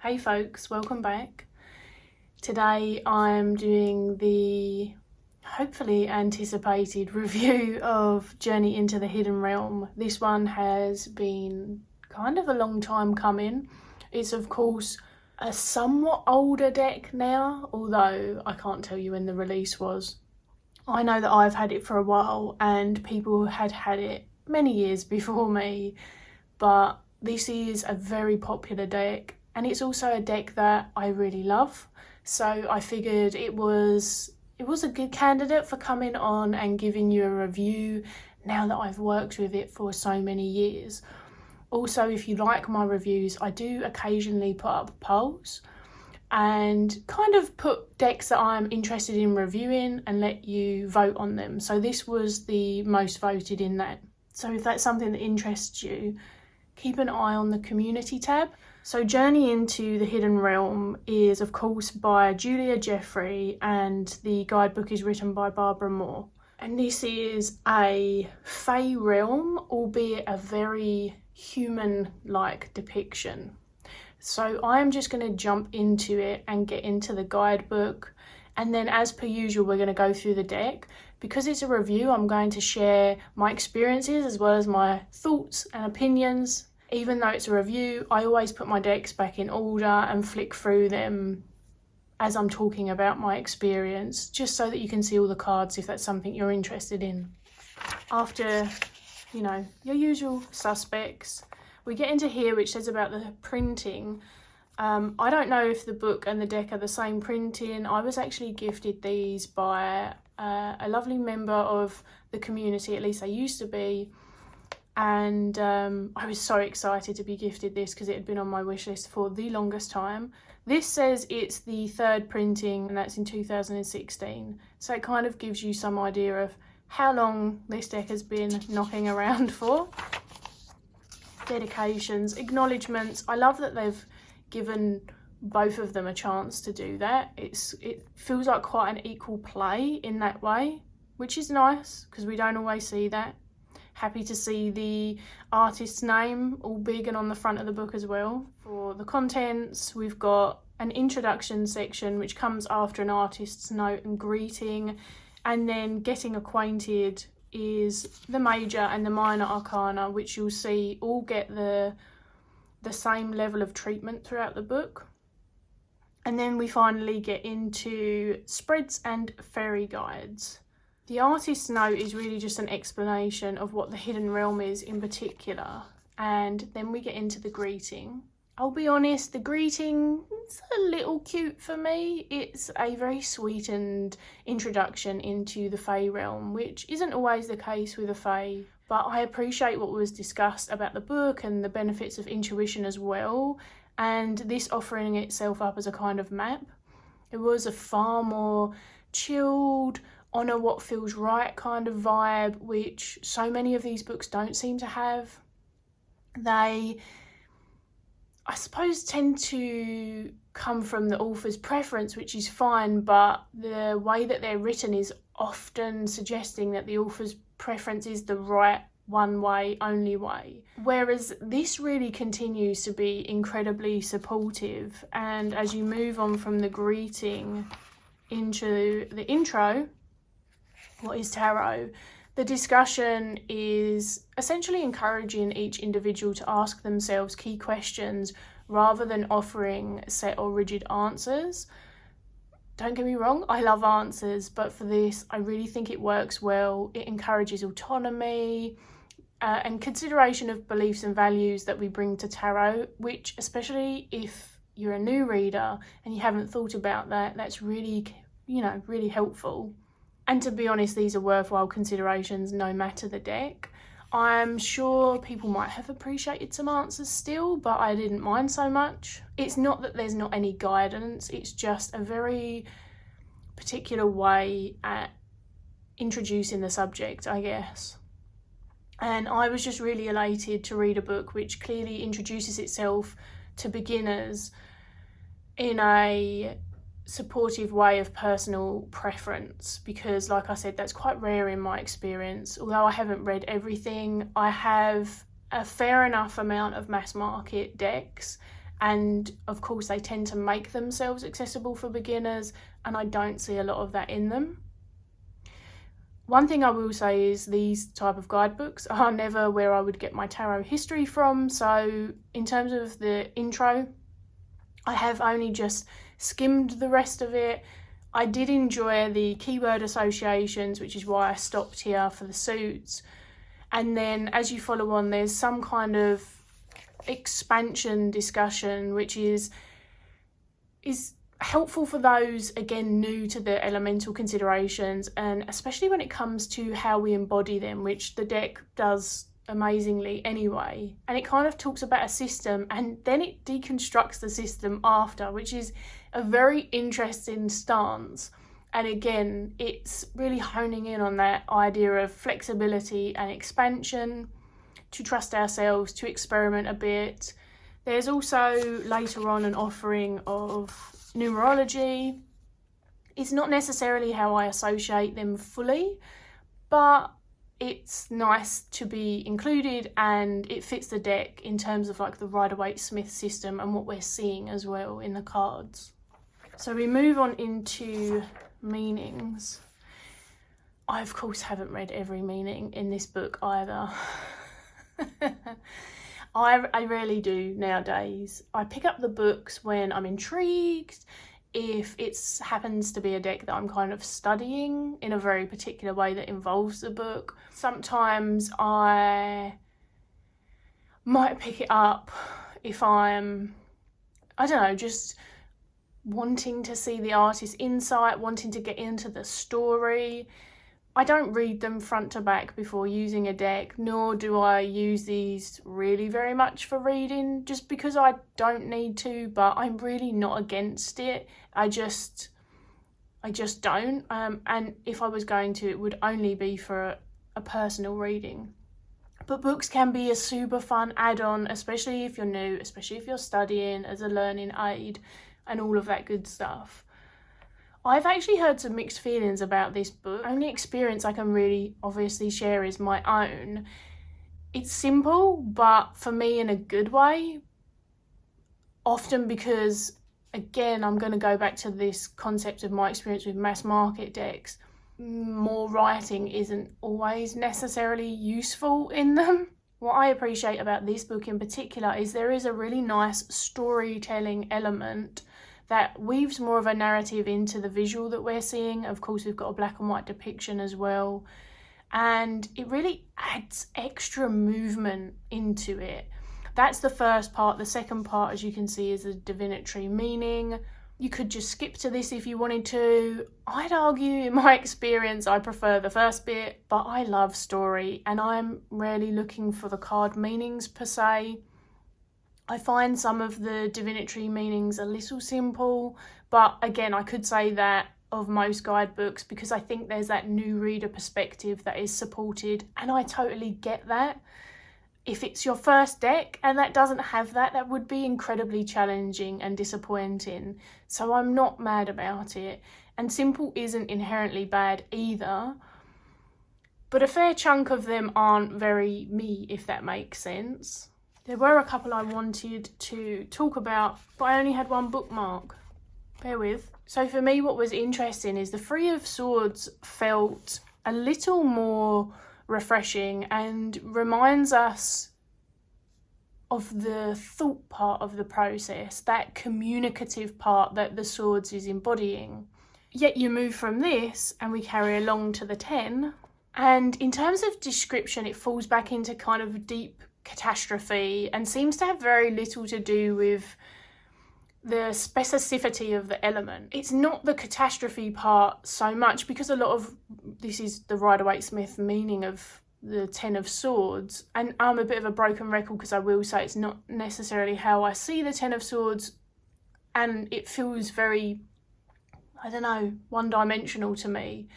Hey folks, welcome back. Today I'm doing the hopefully anticipated review of Journey into the Hidden Realm. This one has been kind of a long time coming. It's of course a somewhat older deck now, although I can't tell you when the release was. I know that I've had it for a while and people had had it many years before me, but this is a very popular deck and it's also a deck that I really love. So I figured it was a good candidate for coming on and giving you a review now that I've worked with it for so many years. Also, if you like my reviews, I do occasionally put up polls and kind of put decks that I'm interested in reviewing and let you vote on them. So this was the most voted in that. So if that's something that interests you, keep an eye on the community tab. So Journey into the Hidden Realm is of course by Julia Jeffrey and the guidebook is written by Barbara Moore. And this is a fae realm, albeit a very human-like depiction. So I'm just going to jump into it and get into the guidebook, and then as per usual we're going to go through the deck. Because it's a review, I'm going to share my experiences as well as my thoughts and opinions. Even though it's a review, I always put my decks back in order and flick through them as I'm talking about my experience, just so that you can see all the cards if that's something you're interested in. After, your usual suspects, we get into here, which says about the printing. I don't know if the book and the deck are the same printing. I was actually gifted these by a lovely member of the community, at least I used to be, and I was so excited to be gifted this because it had been on my wish list for the longest time. This says it's the third printing and that's in 2016, so it kind of gives you some idea of how long this deck has been knocking around for. Dedications, acknowledgements. I love that they've given both of them a chance to do that. It feels like quite an equal play in that way, which is nice because we don't always see that. Happy to see the artist's name all big and on the front of the book as well. For the contents, we've got an introduction section which comes after an artist's note and greeting, and then getting acquainted is the major and the minor arcana, which you'll see all get the same level of treatment throughout the book. And then we finally get into spreads and fairy guides. The artist's note is really just an explanation of what the hidden realm is in particular, and then we get into the greeting. I'll be honest, the greeting is a little cute for me. It's a very sweetened introduction into the fae realm, which isn't always the case with the fae, but I appreciate what was discussed about the book and the benefits of intuition as well, and this offering itself up as a kind of map. It was a far more chilled, honour what feels right kind of vibe, which so many of these books don't seem to have. They, I suppose, tend to come from the author's preference, which is fine, but the way that they're written is often suggesting that the author's preference is the right one way, only way. Whereas this really continues to be incredibly supportive, and as you move on from the greeting into the intro, what is tarot? The discussion is essentially encouraging each individual to ask themselves key questions rather than offering set or rigid answers. Don't get me wrong, I love answers, but for this, I really think it works well. It encourages autonomy and consideration of beliefs and values that we bring to tarot, which, especially if you're a new reader and you haven't thought about that, that's really, really helpful. And to be honest, these are worthwhile considerations no matter the deck. I'm sure people might have appreciated some answers still, but I didn't mind so much. It's not that there's not any guidance, it's just a very particular way at introducing the subject, I guess. And I was just really elated to read a book which clearly introduces itself to beginners in a supportive way of personal preference, because like I said, that's quite rare in my experience. Although I haven't read everything, I have a fair enough amount of mass market decks, And of course they tend to make themselves accessible for beginners, and I don't see a lot of that in them. One thing I will say is these type of guidebooks are never where I would get my tarot history from. So in terms of the intro, I have only just skimmed the rest of it. I did enjoy the keyword associations, which is why I stopped here for the suits. And then as you follow on, there's some kind of expansion discussion, which is helpful for those, again, new to the elemental considerations, and especially when it comes to how we embody them, which the deck does amazingly anyway. And it kind of talks about a system and then it deconstructs the system after, which is a very interesting stance. And again, it's really honing in on that idea of flexibility and expansion, to trust ourselves, to experiment a bit. There's also later on an offering of numerology. It's not necessarily how I associate them fully, but it's nice to be included, and it fits the deck in terms of like the Rider-Waite-Smith system and what we're seeing as well in the cards. So we move on into meanings. I of course haven't read every meaning in this book either. I rarely do nowadays. I pick up the books when I'm intrigued, if it happens to be a deck that I'm kind of studying in a very particular way that involves the book. Sometimes I might pick it up if I'm, I don't know, just wanting to see the artist's insight, wanting to get into the story. I don't read them front to back before using a deck, nor do I use these really very much for reading, just because I don't need to, but I'm really not against it. I just don't. And if I was going to, it would only be for a personal reading. But books can be a super fun add-on, especially if you're new, especially if you're studying as a learning aid and all of that good stuff. I've actually heard some mixed feelings about this book. Only experience I can really obviously share is my own. It's simple, but for me in a good way. Often because, again, I'm going to go back to this concept of my experience with mass market decks. More writing isn't always necessarily useful in them. What I appreciate about this book in particular is there is a really nice storytelling element that weaves more of a narrative into the visual that we're seeing. Of course, we've got a black and white depiction as well. And it really adds extra movement into it. That's the first part. The second part, as you can see, is the divinatory meaning. You could just skip to this if you wanted to. I'd argue, in my experience, I prefer the first bit, but I love story and I'm rarely looking for the card meanings per se. I find some of the divinatory meanings a little simple, but again, I could say that of most guidebooks because I think there's that new reader perspective that is supported, and I totally get that. If it's your first deck and that doesn't have that, that would be incredibly challenging and disappointing. So I'm not mad about it. And simple isn't inherently bad either. But a fair chunk of them aren't very me, if that makes sense. There were a couple I wanted to talk about, but I only had one bookmark. Bear with. So for me, what was interesting is the Three of Swords felt a little more refreshing and reminds us of the thought part of the process, that communicative part that the Swords is embodying. Yet you move from this and we carry along to the 10. And in terms of description, it falls back into kind of deep catastrophe and seems to have very little to do with the specificity of the element. It's not the catastrophe part so much, because a lot of this is the Rider-Waite-Smith meaning of the 10 of Swords, and I'm a bit of a broken record because I will say it's not necessarily how I see the 10 of Swords, and it feels very, I don't know, one-dimensional to me.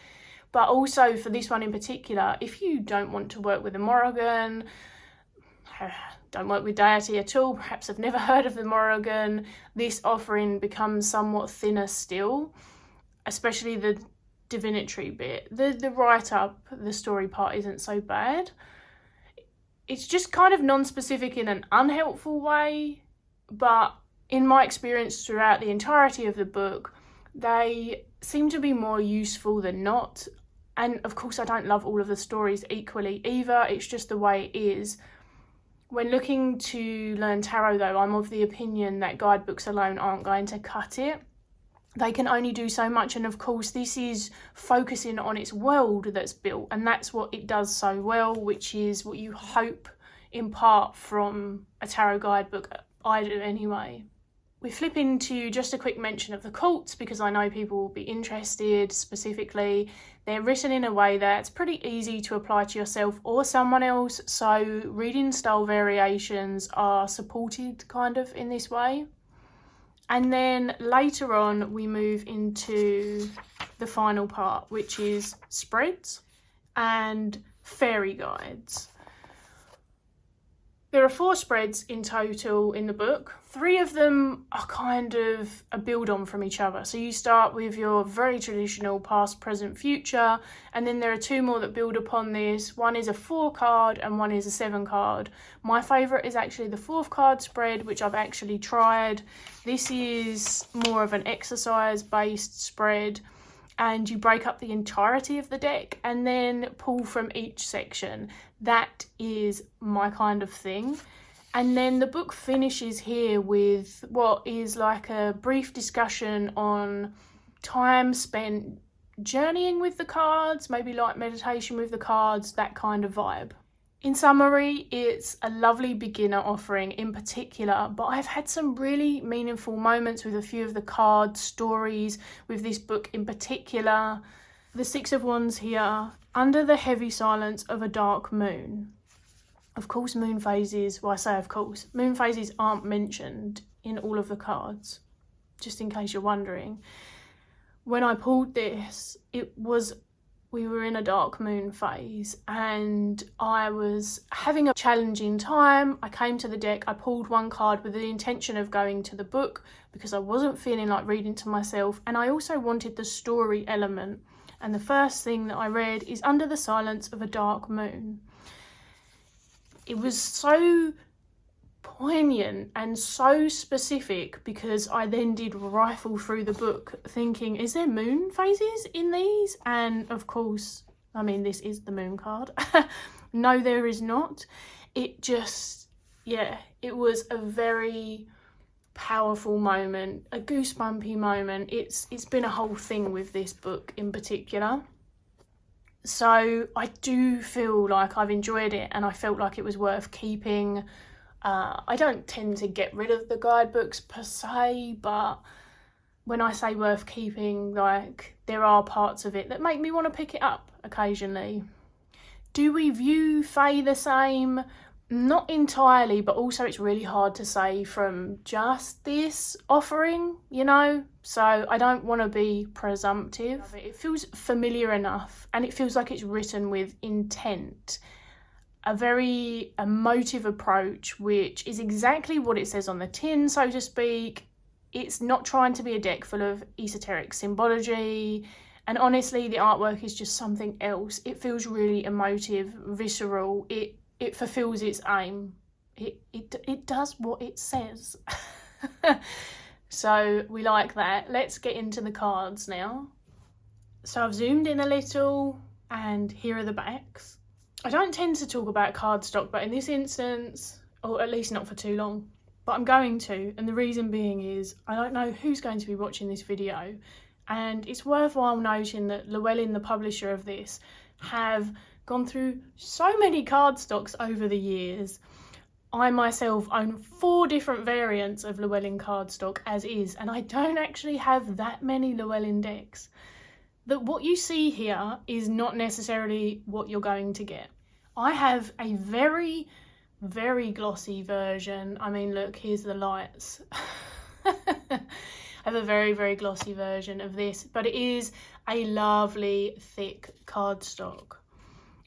But also for this one in particular, if you don't want to work with a Morrigan, don't work with deity at all, perhaps have never heard of the Morrigan, this offering becomes somewhat thinner still, especially the divinatory bit. The write-up, the story part isn't so bad. It's just kind of non-specific in an unhelpful way, but in my experience throughout the entirety of the book, they seem to be more useful than not. And of course, I don't love all of the stories equally either. It's just the way it is. When looking to learn tarot, though, I'm of the opinion that guidebooks alone aren't going to cut it. They can only do so much, and of course this is focusing on its world that's built, and that's what it does so well, which is what you hope in part from a tarot guidebook. I do anyway. We flip into just a quick mention of the cults because I know people will be interested specifically. They're written in a way that's pretty easy to apply to yourself or someone else, so reading style variations are supported kind of in this way. And then later on we move into the final part, which is spreads and fairy guides. There are 4 spreads in total in the book. 3 of them are kind of a build on from each other. So you start with your very traditional past, present, future, and then there are 2 more that build upon this. One is a 4 card and one is a 7 card. My favourite is actually the 4th card spread, which I've actually tried. This is more of an exercise based spread, and you break up the entirety of the deck and then pull from each section. That is my kind of thing. And then the book finishes here with what is like a brief discussion on time spent journeying with the cards, maybe like meditation with the cards, that kind of vibe. In summary, it's a lovely beginner offering in particular, but I've had some really meaningful moments with a few of the card stories with this book in particular. The 6 of Wands here, under the heavy silence of a dark moon. Of course, moon phases, well I say of course, moon phases aren't mentioned in all of the cards, just in case you're wondering. When I pulled this, we were in a dark moon phase and I was having a challenging time. I came to the deck, I pulled 1 card with the intention of going to the book because I wasn't feeling like reading to myself, and I also wanted the story element. And the first thing that I read is Under the Silence of a Dark Moon. It was so poignant and so specific because I then did rifle through the book thinking, is there moon phases in these? And of course, I mean, this is the moon card. No, there is not. It just, yeah, it was a very powerful moment, a goosebumpy moment. It's been a whole thing with this book in particular. So I do feel like I've enjoyed it and I felt like it was worth keeping. I don't tend to get rid of the guidebooks per se, but when I say worth keeping, like, there are parts of it that make me want to pick it up occasionally. Do we view Fae the same? Not entirely, but also it's really hard to say from just this offering, you know? So I don't want to be presumptive. It feels familiar enough and it feels like it's written with intent. A very emotive approach, which is exactly what it says on the tin, so to speak. It's not trying to be a deck full of esoteric symbology, and honestly the artwork is just something else. It feels really emotive, visceral. It fulfills its aim. It does what it says. So we like that. Let's get into the cards now. So I've zoomed in a little and here are the backs. I don't tend to talk about cardstock, but in this instance, or at least not for too long, but I'm going to, and the reason being is I don't know who's going to be watching this video, and it's worthwhile noting that Llywelyn, the publisher of this, have gone through so many cardstocks over the years. I myself own 4 different variants of Llywelyn cardstock as is, and I don't actually have that many Llywelyn decks. That what you see here is not necessarily what you're going to get. I have a very, very glossy version. I mean, look, here's the lights. I have a very, very glossy version of this, but it is a lovely, thick cardstock.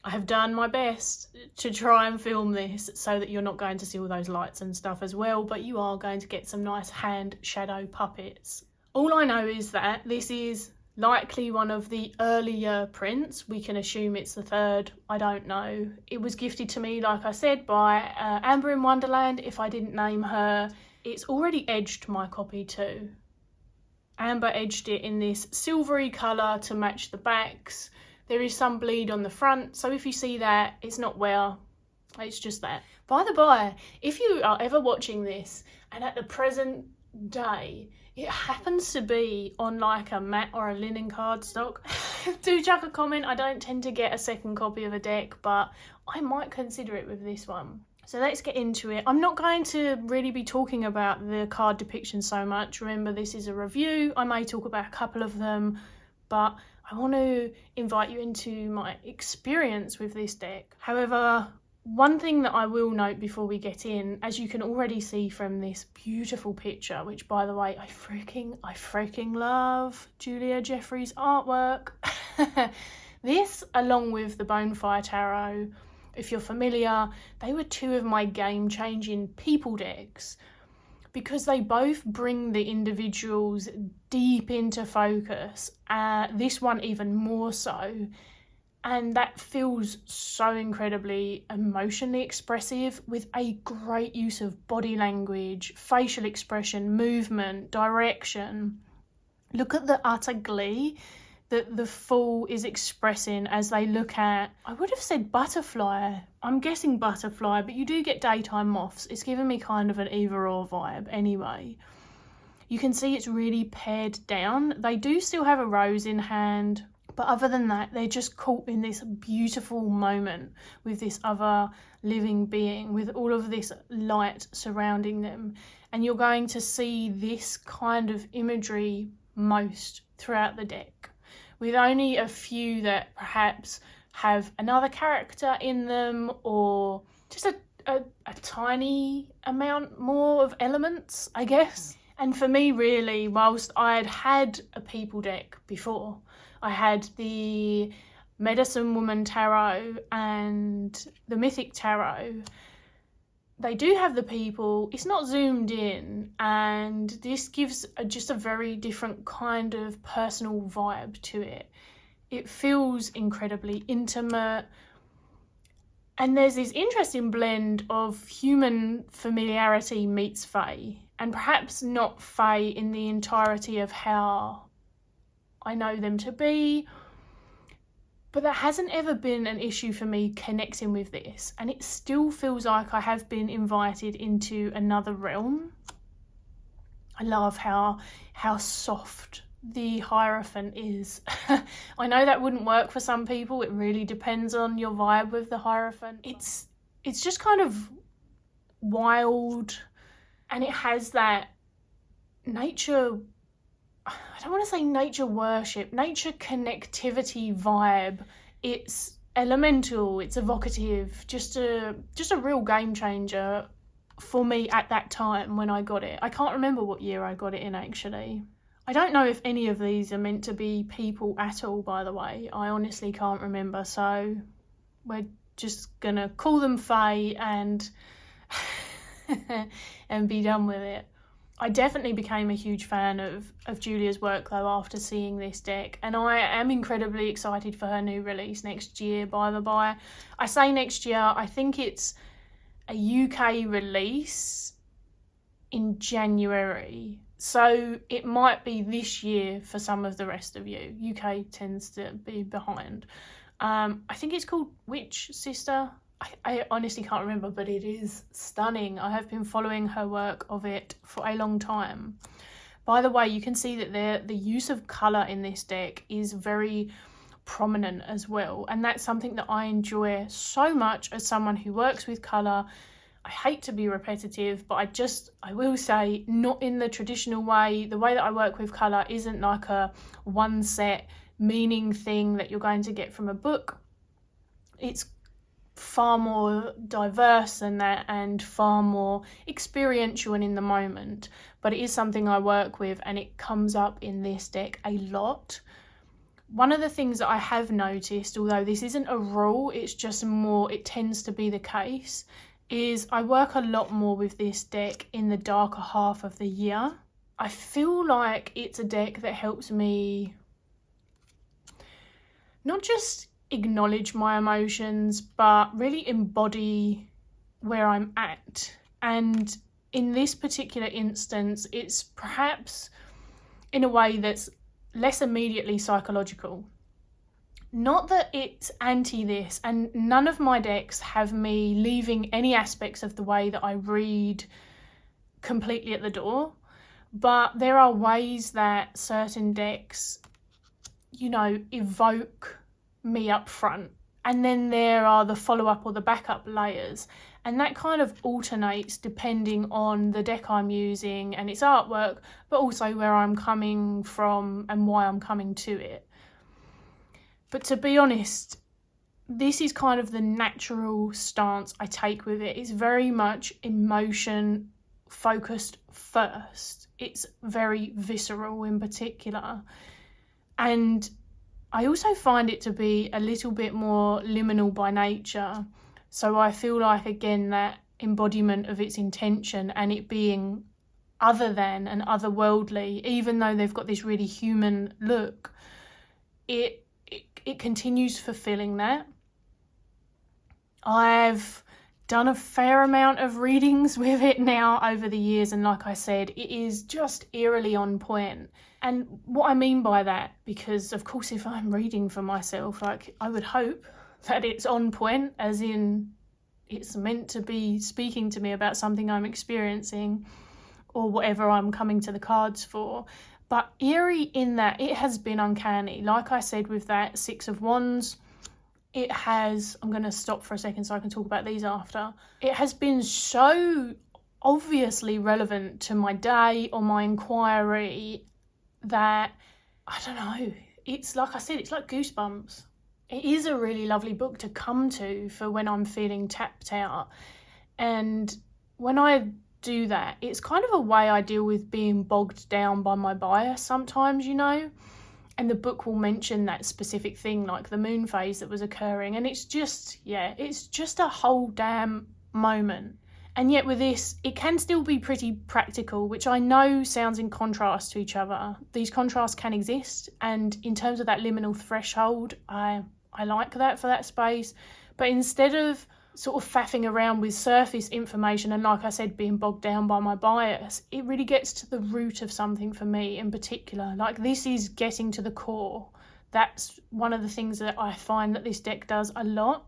I have done my best to try and film this so that you're not going to see all those lights and stuff as well, but you are going to get some nice hand shadow puppets. All I know is that this is likely one of the earlier prints. We can assume it's the 3rd, I don't know. It was gifted to me, like I said, by Amber in Wonderland. If I didn't name her, It's already edged my copy too. Amber edged it in this silvery colour to match the backs. There is some bleed on the front, so if you see that, it's not wear, it's just that. By the by, if you are ever watching this and at the present day it happens to be on like a matte or a linen cardstock, do chuck a comment. I don't tend to get a second copy of a deck, but I might consider it with this one. So let's get into it. I'm not going to really be talking about the card depiction so much. Remember, this is a review. I may talk about a couple of them, but I want to invite you into my experience with this deck. However, one thing that I will note before we get in, as you can already see from this beautiful picture, which by the way, I freaking love Julia Jeffrey's artwork. This, along with the Bonfire Tarot, if you're familiar, they were two of my game-changing people decks because they both bring the individuals deep into focus, this one even more so, and that feels so incredibly emotionally expressive with a great use of body language, facial expression, movement, direction. Look at the utter glee that the Fool is expressing as they look at, I would have said butterfly, I'm guessing butterfly, but you do get daytime moths. It's giving me kind of an either-or vibe anyway. You can see it's really pared down. They do still have a rose in hand, but other than that, they're just caught in this beautiful moment with this other living being, with all of this light surrounding them. And you're going to see this kind of imagery most throughout the deck, with only a few that perhaps have another character in them or just a tiny amount more of elements, I guess. And for me, really, whilst I'd had a people deck before, I had the Medicine Woman Tarot and the Mythic Tarot, they do have the people, it's not zoomed in, and this gives just a very different kind of personal vibe to it. It feels incredibly intimate, and there's this interesting blend of human familiarity meets fae, and perhaps not fae in the entirety of how I know them to be, but that hasn't ever been an issue for me connecting with this, and it still feels like I have been invited into another realm. I love how soft the Hierophant is. I know that wouldn't work for some people. It really depends on your vibe with the Hierophant. It's just kind of wild, and it has that nature, I don't want to say nature worship, nature connectivity vibe. It's elemental, it's evocative, just a real game changer for me at that time when I got it. I can't remember what year I got it in, actually. I don't know if any of these are meant to be people at all, by the way. I honestly can't remember, so we're just gonna call them fae and and be done with it. I definitely became a huge fan of Julia's work though after seeing this deck, and I am incredibly excited for her new release next year, by the by. I say next year, I think it's a UK release in January, so it might be this year for some of the rest of you. UK tends to be behind. I think it's called 𝗵𝘁𝗍. I honestly can't remember, but it is stunning. I have been following her work of it for a long time. By the way, you can see that the use of colour in this deck is very prominent as well, and that's something that I enjoy so much as someone who works with colour. I hate to be repetitive, but I will say, not in the traditional way. The way that I work with colour isn't like a one set meaning thing that you're going to get from a book. It's far more diverse than that and far more experiential and in the moment, but it is something I work with, and it comes up in this deck a lot. One of the things that I have noticed, although this isn't a rule, it's just more, it tends to be the case, is I work a lot more with this deck in the darker half of the year. I feel like it's a deck that helps me not just acknowledge my emotions, but really embody where I'm at. And in this particular instance, it's perhaps in a way that's less immediately psychological. Not that it's anti this, and none of my decks have me leaving any aspects of the way that I read completely at the door, but there are ways that certain decks, you know, evoke me up front, and then there are the follow-up or the backup layers, and that kind of alternates depending on the deck I'm using and its artwork, but also where I'm coming from and why I'm coming to it. But to be honest, this is kind of the natural stance I take with it. It's very much emotion focused first. It's very visceral in particular. And I also find it to be a little bit more liminal by nature. So I feel like, again, that embodiment of its intention and it being other than and otherworldly, even though they've got this really human look, it continues fulfilling that. I've done a fair amount of readings with it now over the years, and like I said, it is just eerily on point. And what I mean by that, because of course if I'm reading for myself, like, I would hope that it's on point, as in it's meant to be speaking to me about something I'm experiencing or whatever I'm coming to the cards for. But eerie in that it has been uncanny. Like I said with that Six of Wands, it has, I'm going to stop for a second so I can talk about these after. It has been so obviously relevant to my day or my inquiry that, I don't know, it's like I said, it's like goosebumps. It is a really lovely book to come to for when I'm feeling tapped out. And when I do that, it's kind of a way I deal with being bogged down by my bias sometimes, you know, and the book will mention that specific thing, like the moon phase that was occurring, and it's just, yeah, it's just a whole damn moment. And yet with this, it can still be pretty practical, which I know sounds in contrast to each other. These contrasts can exist, and in terms of that liminal threshold, I like that for that space. But instead of sort of faffing around with surface information and, like I said, being bogged down by my bias, it really gets to the root of something for me in particular. Like, this is getting to the core. That's one of the things that I find that this deck does a lot.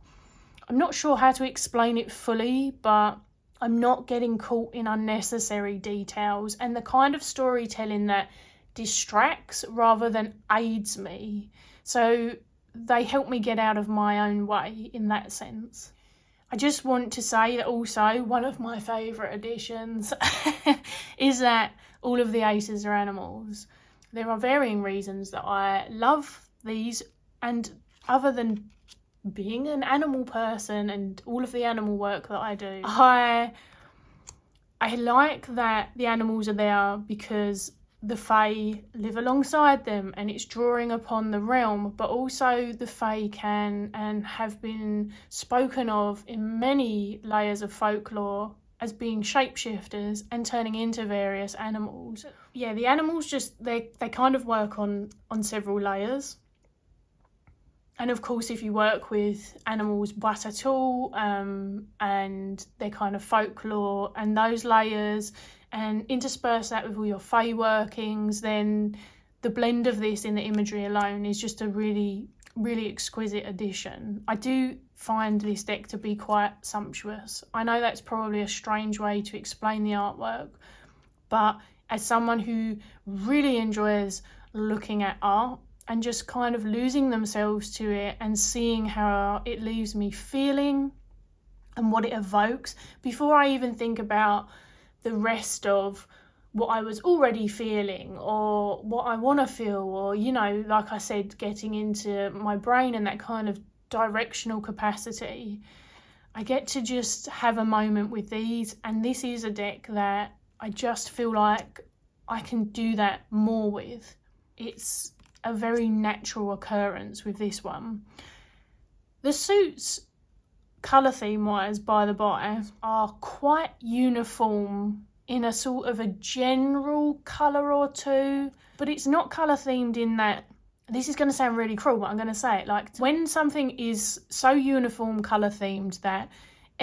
I'm not sure how to explain it fully, but I'm not getting caught in unnecessary details and the kind of storytelling that distracts rather than aids me. So they help me get out of my own way in that sense. I just want to say that also one of my favourite additions is that all of the aces are animals. There are varying reasons that I love these, and other than being an animal person and all of the animal work that I do, I like that the animals are there because the Fae live alongside them and it's drawing upon the realm, but also the Fae can and have been spoken of in many layers of folklore as being shapeshifters and turning into various animals. Yeah, the animals just, they kind of work on several layers. And of course, if you work with animals but at all, and their kind of folklore and those layers, and intersperse that with all your Fae workings, then the blend of this in the imagery alone is just a really, really exquisite addition. I do find this deck to be quite sumptuous. I know that's probably a strange way to explain the artwork, but as someone who really enjoys looking at art and just kind of losing themselves to it and seeing how it leaves me feeling and what it evokes, before I even think about the rest of what I was already feeling or what I want to feel, or, you know, like I said, getting into my brain and that kind of directional capacity, I get to just have a moment with these. And this is a deck that I just feel like I can do that more with. It's a very natural occurrence with this one. The suits, colour theme wise, by the by, are quite uniform in a sort of a general colour or two, but it's not colour themed in that, this is going to sound really cruel, but I'm going to say it, like when something is so uniform colour themed that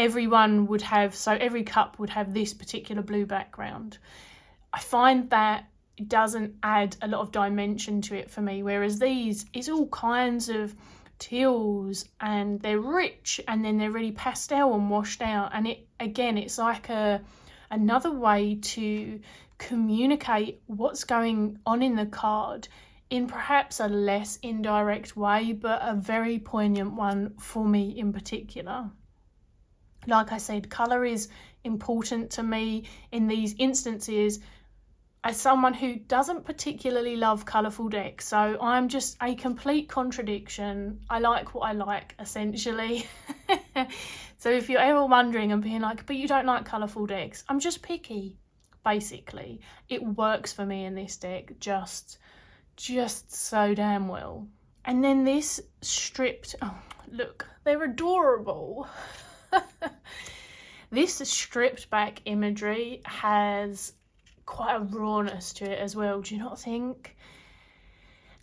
everyone would have, so every cup would have this particular blue background. I find that it doesn't add a lot of dimension to it for me, whereas these, it's all kinds of teals and they're rich and then they're really pastel and washed out, and it again, it's like another way to communicate what's going on in the card in perhaps a less indirect way, but a very poignant one for me in particular. Like I said, colour is important to me in these instances as someone who doesn't particularly love colourful decks, so I'm just a complete contradiction. I like what I like, essentially. So if you're ever wondering and being like, but you don't like colourful decks, I'm just picky, basically. It works for me in this deck just so damn well. And then this stripped, oh look, they're adorable. This stripped back imagery has quite a rawness to it as well, do you not think?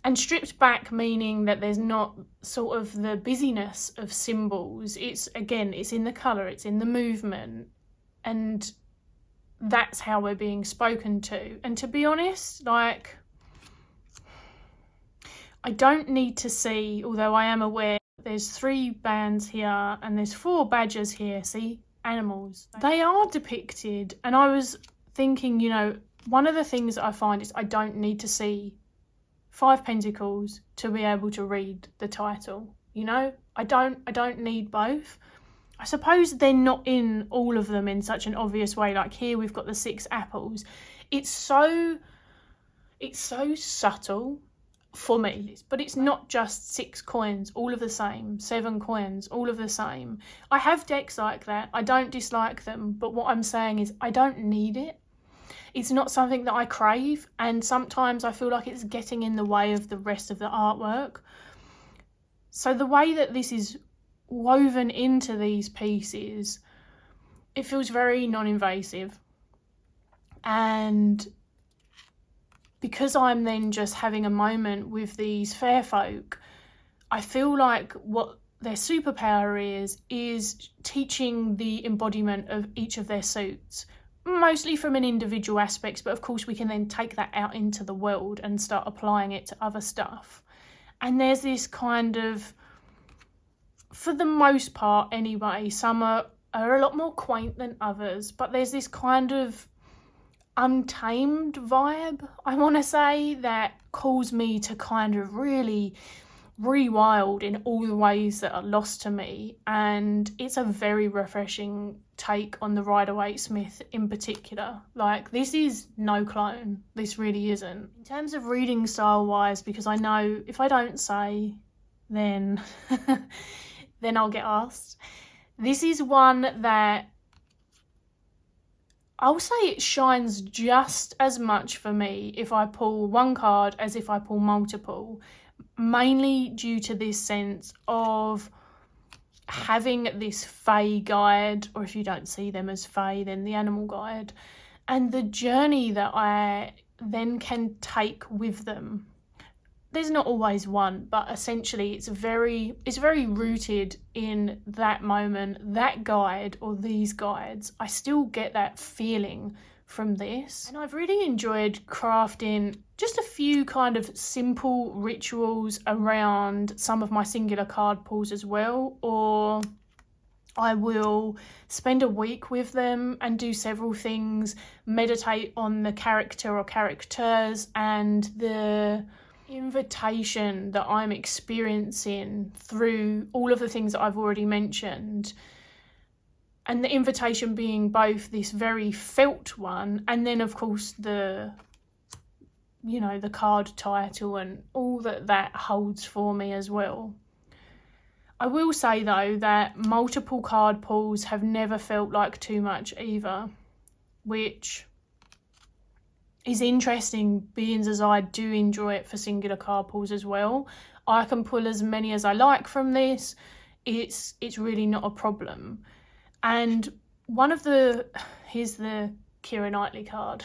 And stripped back meaning that there's not sort of the busyness of symbols. It's, again, it's in the colour, it's in the movement, and that's how we're being spoken to. And to be honest, like, I don't need to see, although I am aware there's 3 bands here and there's 4 badgers here, see, animals. They are depicted, and I was thinking, you know, one of the things that I find is I don't need to see 5 pentacles to be able to read the title, you know? I don't need both. I suppose they're not in all of them in such an obvious way. Like here we've got the 6 apples. It's so subtle for me, but it's not just 6 coins all of the same, 7 coins all of the same. I have decks like that. I don't dislike them, but what I'm saying is I don't need it. It's not something that I crave, and sometimes I feel like it's getting in the way of the rest of the artwork. So the way that this is woven into these pieces, it feels very non-invasive. And because I'm then just having a moment with these fair folk, I feel like what their superpower is teaching the embodiment of each of their suits, mostly from an individual aspect, but of course we can then take that out into the world and start applying it to other stuff. And there's this kind of, for the most part anyway, some are a lot more quaint than others, but there's this kind of untamed vibe, I want to say, that calls me to kind of really rewild in all the ways that are lost to me. And it's a very refreshing take on the 𝗪𝗺 in particular. Like, this is no clone, this really isn't. In terms of reading style wise, because I know if I don't say, then then I'll get asked, this is one that I'll say it shines just as much for me if I pull 1 card as if I pull multiple, mainly due to this sense of having this fae guide, or if you don't see them as fae, then the animal guide, and the journey that I then can take with them. There's not always one, but essentially it's very rooted in that moment, that guide or these guides. I still get that feeling from this, and I've really enjoyed crafting just a few kind of simple rituals around some of my singular card pulls as well, or I will spend a week with them and do several things, meditate on the character or characters and the invitation that I'm experiencing through all of the things that I've already mentioned. And the invitation being both this very felt one, and then of course the, you know, the card title and all that holds for me as well. I will say though that multiple card pulls have never felt like too much either, which is interesting, being as I do enjoy it for singular card pulls as well. I can pull as many as I like from this. It's really not a problem. And one of the, here's the Keira Knightley card.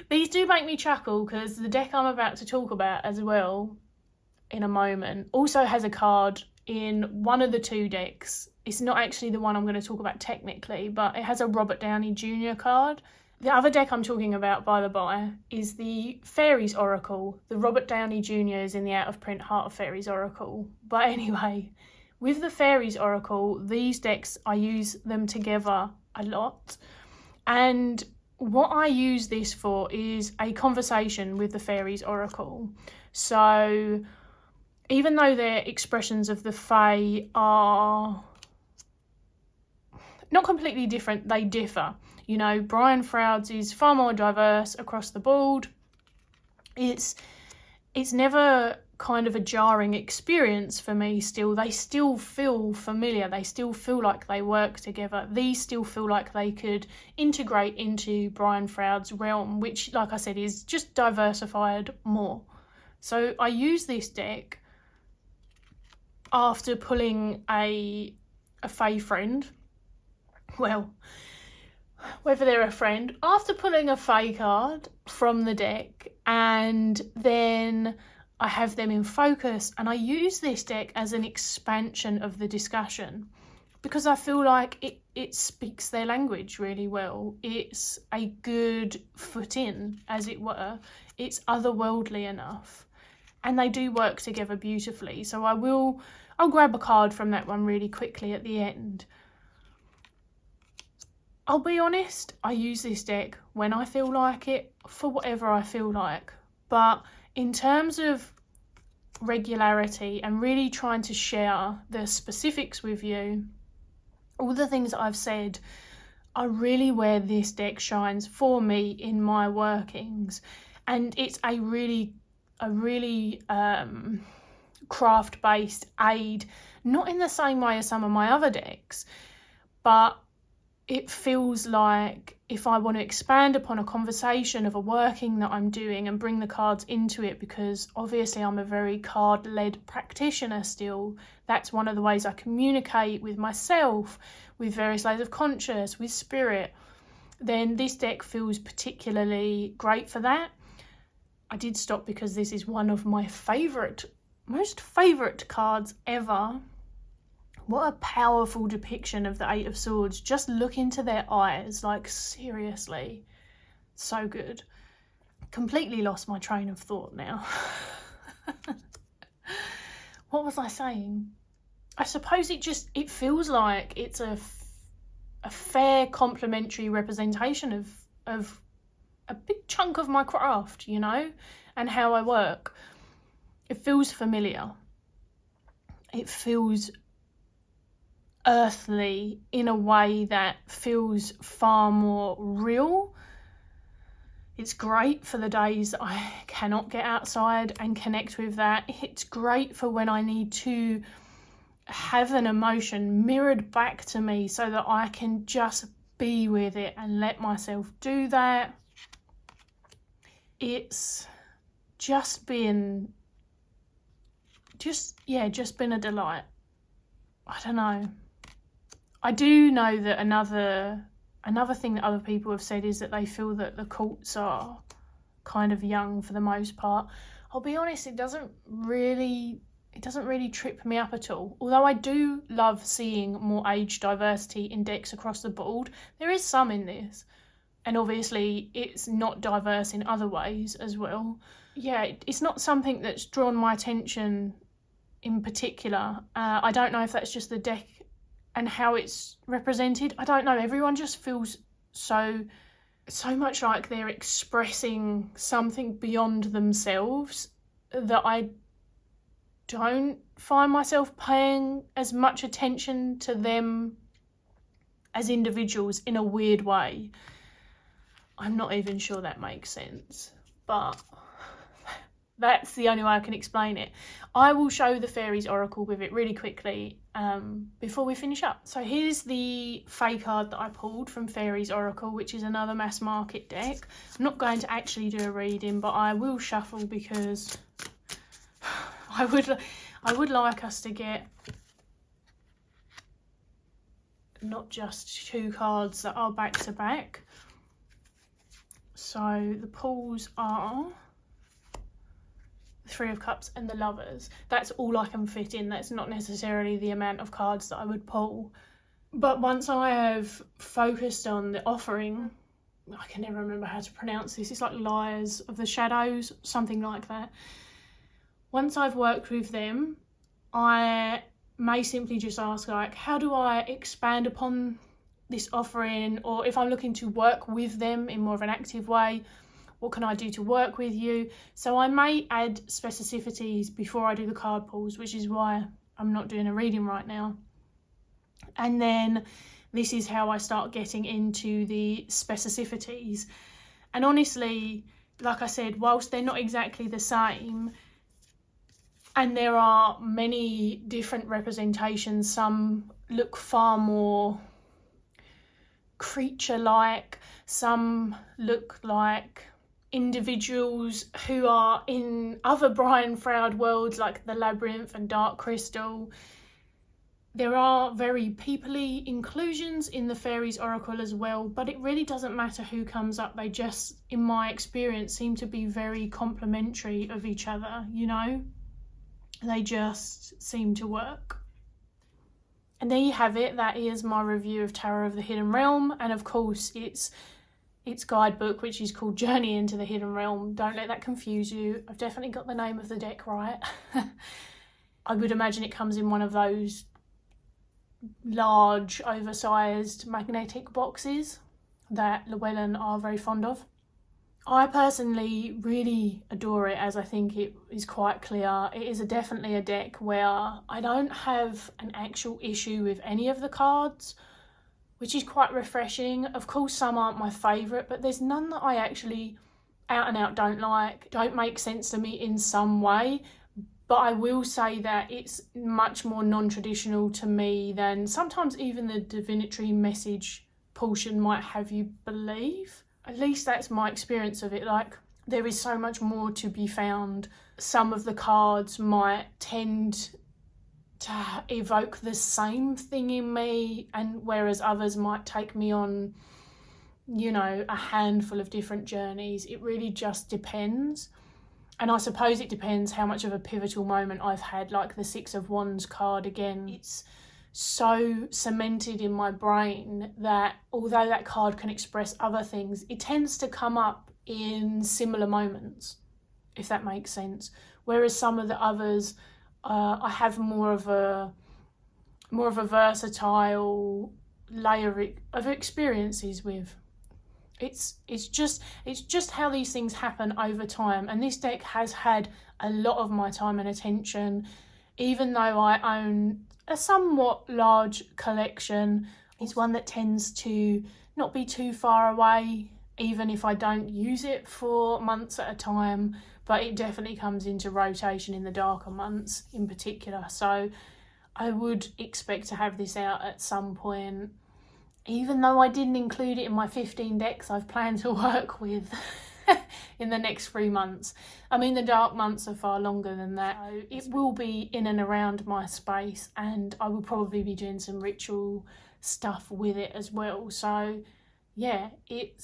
These do make me chuckle because the deck I'm about to talk about as well in a moment also has a card in one of the 2 decks It's not actually the one I'm going to talk about technically, but it has a Robert Downey Jr. card. The other deck I'm talking about, by the by, is the Faeries Oracle. The Robert Downey Jr. is in the out-of-print Heart of Faeries Oracle. But anyway, with the Faeries Oracle, these decks, I use them together a lot. And what I use this for is a conversation with the Faeries Oracle. So even though their expressions of the Fae are not completely different, they differ. You know, Brian Froud's is far more diverse across the board. It's never kind of a jarring experience for me still. They still feel familiar. They still feel like they work together. These still feel like they could integrate into Brian Froud's realm, which, like I said, is just diversified more. So I use this deck after pulling a Fae friend. Well, whether they're a friend, after pulling a Fae card from the deck, and then I have them in focus, and I use this deck as an expansion of the discussion because I feel like it speaks their language really well. It's a good foot in, as it were. It's otherworldly enough, and they do work together beautifully. So I'll grab a card from that one really quickly at the end. I'll be honest, I use this deck when I feel like it, for whatever I feel like. But in terms of regularity and really trying to share the specifics with you, all the things that I've said are really where this deck shines for me in my workings. And it's a really craft-based aid, not in the same way as some of my other decks, but it feels like if I want to expand upon a conversation of a working that I'm doing and bring the cards into it, because obviously I'm a very card-led practitioner still, that's one of the ways I communicate with myself, with various layers of conscious, with spirit, then this deck feels particularly great for that. I did stop because this is one of my most favourite cards ever. What a powerful depiction of the Eight of Swords. Just look into their eyes, like seriously. So good. Completely lost my train of thought now. What was I saying? I suppose it feels like it's a fair complementary representation of a big chunk of my craft, you know, and how I work. It feels familiar. It feels earthly in a way that feels far more real. It's great for the days that I cannot get outside and connect with that. It's great for when I need to have an emotion mirrored back to me so that I can just be with it and let myself do that. It's just been a delight. I don't know. I do know that another thing that other people have said is that they feel that the cults are kind of young for the most part. I'll be honest, it doesn't really trip me up at all. Although I do love seeing more age diversity in decks across the board. There is some in this, and obviously it's not diverse in other ways as well. Yeah, it's not something that's drawn my attention in particular. I don't know if that's just the deck and how it's represented. I don't know. Everyone just feels so much like they're expressing something beyond themselves that I don't find myself paying as much attention to them as individuals in a weird way. I'm not even sure that makes sense, but that's the only way I can explain it. I will show the Faeries Oracle with it really quickly before we finish up. So here's the Fae card that I pulled from Faeries Oracle, which is another mass market deck. I'm not going to actually do a reading, but I will shuffle because I would like us to get not just two cards that are back to back. So the pulls are Three of Cups and the Lovers. That's all I can fit in. That's not necessarily the amount of cards that I would pull. But once I have focused on the offering, I can never remember how to pronounce this. It's like Liars of the Shadows, something like that. Once I've worked with them, I may simply just ask, like, how do I expand upon this offering? Or if I'm looking to work with them in more of an active way, what can I do to work with you? So I may add specificities before I do the card pulls, which is why I'm not doing a reading right now. And then this is how I start getting into the specificities. And honestly, like I said, whilst they're not exactly the same, and there are many different representations, some look far more creature-like, some look like individuals who are in other Brian Froud worlds like the Labyrinth and Dark Crystal. There are very peoply inclusions in the Faeries Oracle as well, but it really doesn't matter who comes up. They just, in my experience, seem to be very complementary of each other, you know? They just seem to work. And there you have it. That is my review of Tarot of the Hidden Realm. And of course, it's guidebook, which is called Journey into the Hidden Realm. Don't let that confuse you. I've definitely got the name of the deck right. I would imagine it comes in one of those large, oversized magnetic boxes that Llewellyn are very fond of. I personally really adore it, as I think it is quite clear. It is definitely a deck where I don't have an actual issue with any of the cards, which is quite refreshing. Of course, some aren't my favourite, but there's none that I actually out and out don't like, don't make sense to me in some way. But I will say that it's much more non-traditional to me than sometimes even the divinatory message portion might have you believe. At least that's my experience of it. Like, there is so much more to be found. Some of the cards might tend to evoke the same thing in me, and whereas others might take me on, you know, a handful of different journeys. It really just depends. And I suppose it depends how much of a pivotal moment I've had, like the Six of Wands card again. It's so cemented in my brain that although that card can express other things, it tends to come up in similar moments, if that makes sense. Whereas some of the others, I have more of a versatile layer of experiences with. It's just how these things happen over time, and this deck has had a lot of my time and attention. Even though I own a somewhat large collection, it's one that tends to not be too far away, even if I don't use it for months at a time, but it definitely comes into rotation in the darker months in particular. So I would expect to have this out at some point, even though I didn't include it in my 15 decks I've planned to work with in the next 3 months. I mean, the dark months are far longer than that. So it will be in and around my space, and I will probably be doing some ritual stuff with it as well. So yeah, it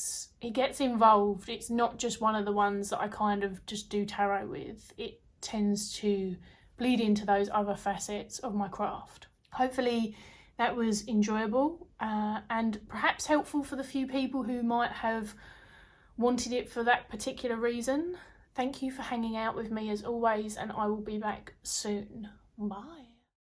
gets involved. It's not just one of the ones that I kind of just do tarot with. It tends to bleed into those other facets of my craft. Hopefully that was enjoyable and perhaps helpful for the few people who might have wanted it for that particular reason. Thank you for hanging out with me as always, and I will be back soon. Bye.